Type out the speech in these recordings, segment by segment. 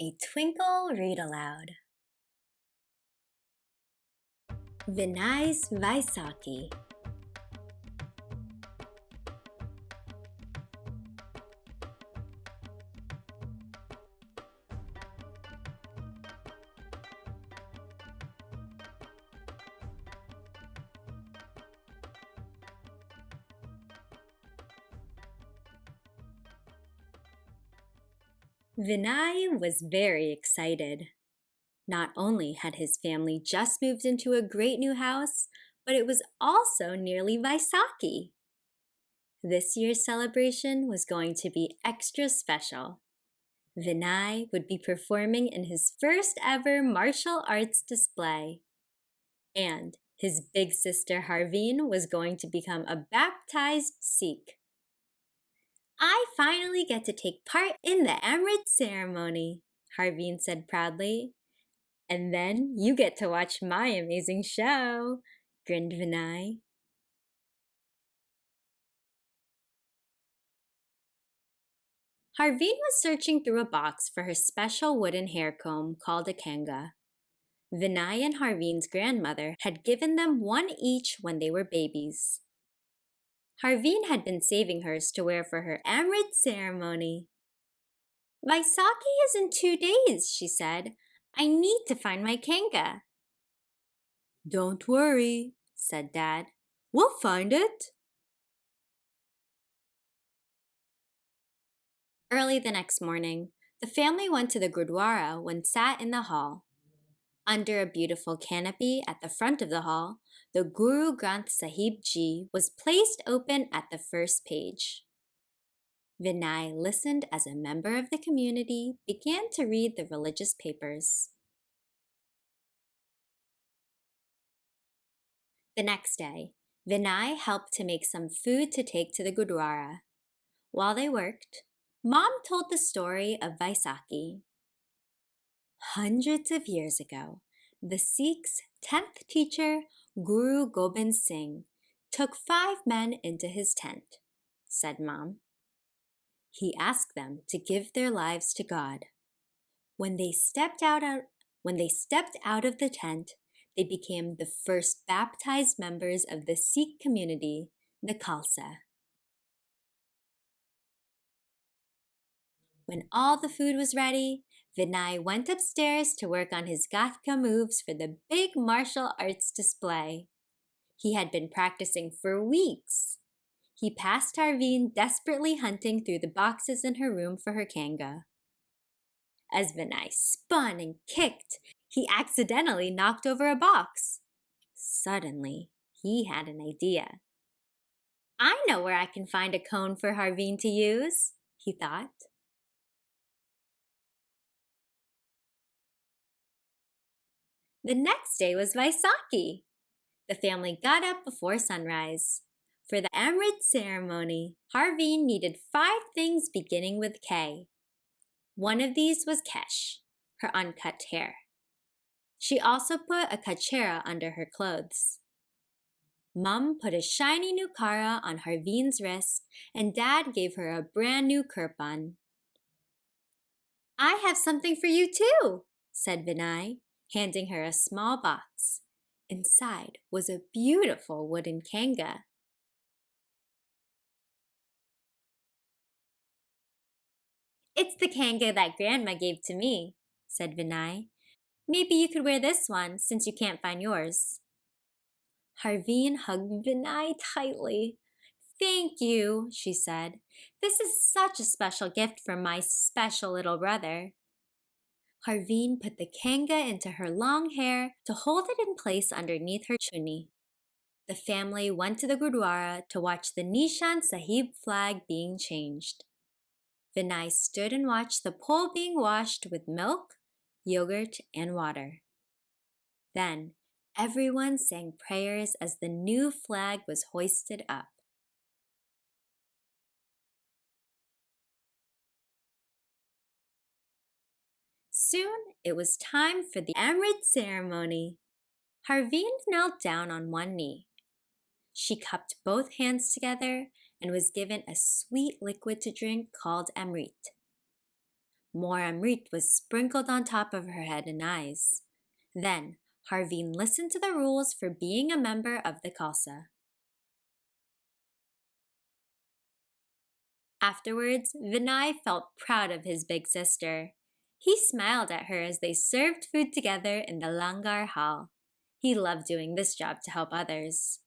A Twinkl Read-Aloud. Vinay's Vaisakhi. Vinay was very excited. Not only had his family just moved into a great new house, but it was also nearly Vaisakhi. This year's celebration was going to be extra special. Vinay would be performing in his first ever martial arts display. And his big sister Harveen was going to become a baptized Sikh. I finally get to take part in the Amrit ceremony, Harveen said proudly. And then you get to watch my amazing show, grinned Vinay. Harveen was searching through a box for her special wooden hair comb called a kanga. Vinay and Harveen's grandmother had given them one each when they were babies. Harveen had been saving hers to wear for her Amrit ceremony. Vaisakhi is in 2 days, she said. I need to find my kanga. Don't worry, said Dad. We'll find it. Early the next morning, the family went to the Gurdwara and sat in the hall. Under a beautiful canopy at the front of the hall, the Guru Granth Sahib Ji was placed open at the first page. Vinay listened as a member of the community began to read the religious papers. The next day, Vinay helped to make some food to take to the Gurdwara. While they worked, Mom told the story of Vaisakhi. Hundreds of years ago, the Sikhs' 10th teacher, Guru Gobind Singh, took 5 men into his tent, said Mom. He asked them to give their lives to God. When they stepped out of the tent, they became the first baptized members of the Sikh community, the Khalsa. When all the food was ready, Vinay went upstairs to work on his Gatka moves for the big martial arts display. He had been practicing for weeks. He passed Harveen desperately hunting through the boxes in her room for her kanga. As Vinay spun and kicked, he accidentally knocked over a box. Suddenly, he had an idea. I know where I can find a cone for Harveen to use, he thought. The next day was Vaisakhi. The family got up before sunrise. For the Amrit ceremony, Harveen needed 5 things beginning with K. One of these was Kesh, her uncut hair. She also put a kachera under her clothes. Mum put a shiny new kara on Harveen's wrist, and Dad gave her a brand new kirpan. I have something for you too, said Vinay, handing her a small box. Inside was a beautiful wooden kanga. It's the kanga that Grandma gave to me, said Vinay. Maybe you could wear this one since you can't find yours. Harveen hugged Vinay tightly. Thank you, she said. This is such a special gift from my special little brother. Harveen put the kanga into her long hair to hold it in place underneath her chunni. The family went to the Gurdwara to watch the Nishan Sahib flag being changed. Vinay stood and watched the pole being washed with milk, yogurt, and water. Then, everyone sang prayers as the new flag was hoisted up. Soon, it was time for the Amrit ceremony. Harveen knelt down on one knee. She cupped both hands together and was given a sweet liquid to drink called Amrit. More amrit was sprinkled on top of her head and eyes. Then, Harveen listened to the rules for being a member of the Khalsa. Afterwards, Vinay felt proud of his big sister. He smiled at her as they served food together in the langar hall. He loved doing this job to help others.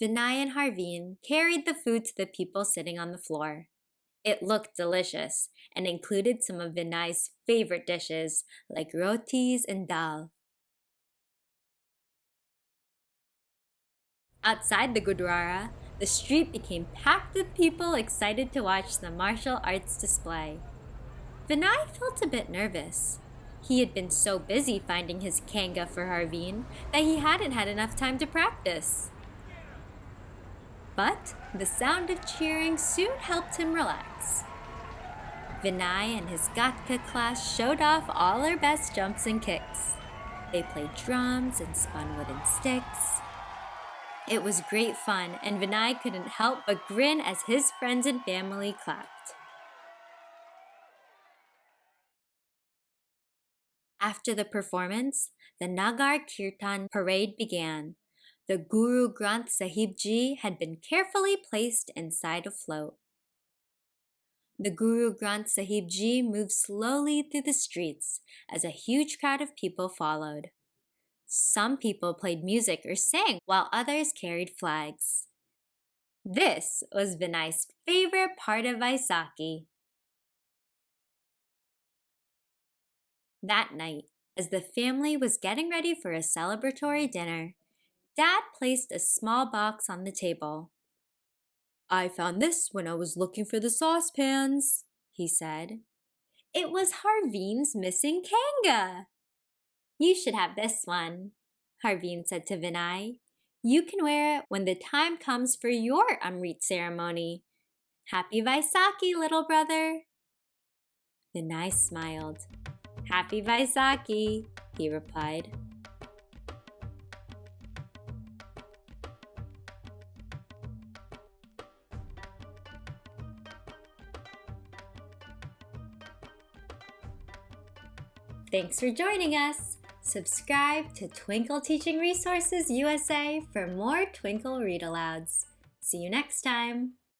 Vinay and Harveen carried the food to the people sitting on the floor. It looked delicious and included some of Vinay's favorite dishes like rotis and dal. Outside the Gurdwara, the street became packed with people excited to watch the martial arts display. Vinay felt a bit nervous. He had been so busy finding his kanga for Harveen that he hadn't had enough time to practice. But the sound of cheering soon helped him relax. Vinay and his Gatka class showed off all their best jumps and kicks. They played drums and spun wooden sticks. It was great fun, and Vinay couldn't help but grin as his friends and family clapped. After the performance, the Nagar Kirtan parade began. The Guru Granth Sahib Ji had been carefully placed inside a float. The Guru Granth Sahib Ji moved slowly through the streets as a huge crowd of people followed. Some people played music or sang while others carried flags. This was Vinay's favorite part of Vaisakhi. That night, as the family was getting ready for a celebratory dinner, Dad placed a small box on the table. "I found this when I was looking for the saucepans," he said. It was Harveen's missing kanga. "You should have this one," Harveen said to Vinay. "You can wear it when the time comes for your Amrit ceremony. Happy Vaisakhi, little brother." Vinay smiled. "Happy Vaisakhi," he replied. Thanks for joining us. Subscribe to Twinkl Teaching Resources USA for more Twinkl Read-Alouds. See you next time.